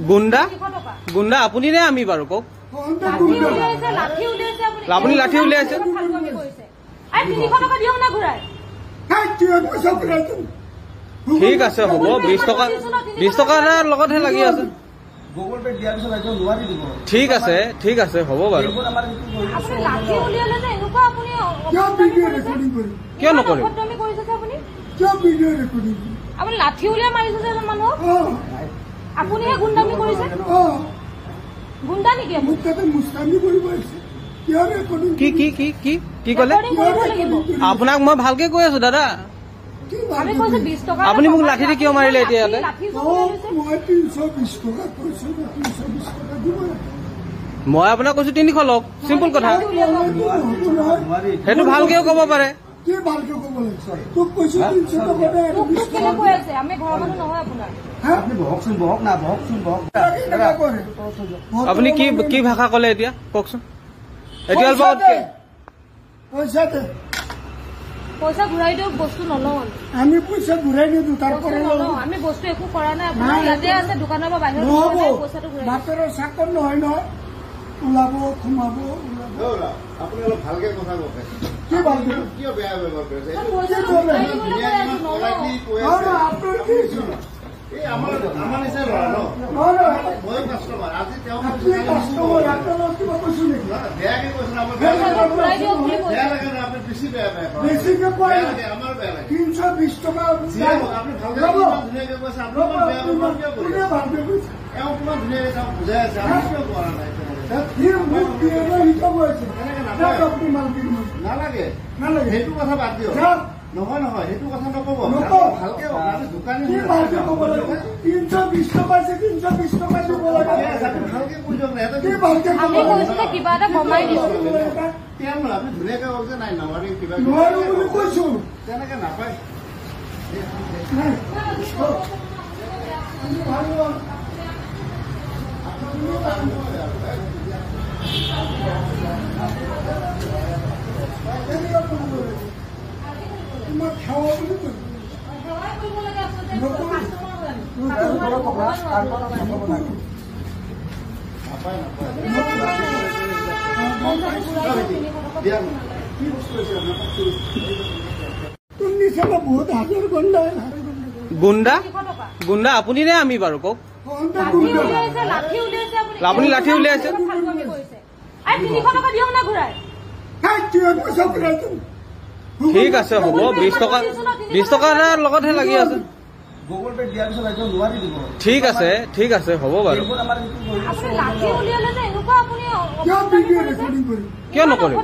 গুণ্ডা গুণ্ডা আপুনি নে আমি বাৰু কওক আপুনি লাঠি উলিয়াইছে ঠিক আছে হ'ব 20 টকা লগতহে লাগি আছে ঠিক আছে হ'ব বাৰু কিয় নকৰিম আপুনি লাঠি উলিয়াই মাৰিছে যে মানুহক আপুনিহে গুণ্ডামি কৰিছে গুণ্ডা নেকি কি ক'লে আপোনাক মই ভালকে কৈ আছো দাদা আপুনি মোক লাঠিৰে কিয় মাৰিলে এতিয়া ইয়াতে মই আপোনাক কৈছো 300 লওক চিম্পল কথা সেইটো ভালকেও ক'ব পাৰে আপুনি কি ভাষা ক'লে এতিয়া কওকচোন এতিয়া পইচা ঘূৰাই দিয়ক বস্তু নলওঁ আমি পইচা ঘূৰাই নিদিওঁ তাৰপৰা আমি বস্তু একো কৰা নাই ইয়াতে আছে দোকানৰ পৰা বাহিৰত পইচাটো ঘূৰাই বাটৰ চাকৰ নহয় নহয় ওলাব সোমাব আপুনি অলপ ভালকে কথা কওকে কি ভালকে কিয় বেয়া ব্যৱহাৰ কৰিছে এই আমাৰ নিচা ল'ৰা ন মই কাষ্টমাৰ আজি তেওঁ বেয়াকে কৈছে আমাৰ বেয়া লাগে না আপুনি বেছি বেয়া বেছিকে কয় আমাৰ বেয়া লাগে 320 টকা আপুনি ভালকে ধুনীয়াকে কৈছে আপুনি বেয়া ব্যৱহাৰ কিয় কৰিছে ভালকে কৈছে এওঁ কিমান ধুনীয়াকে তেওঁ বুজাই আছে আমি কিয় কৰা নাই নালাগে সেইটো কথা বাদ দিয়ক নহয় নহয় সেইটো কথা নকব ভালকে দোকানী 320 টকা 320 টকা দিব লাগে ভালকে বুজক না কিবা এটা কমাই দিছো আপুনি ধুনীয়াকে কওক যে নাই নামাৰি কিবা বুলি কৈছো তেনেকে নাপায় গুণ্ডা গুণ্ডা আপুনি নে আমি বাৰু কওক আপুনি লাঠি উলিয়াইছে ঠিক আছে হ'ব 20 টকা লগতহে লাগি আছে ঠিক আছে হ'ব বাৰু কিয় নকৰিম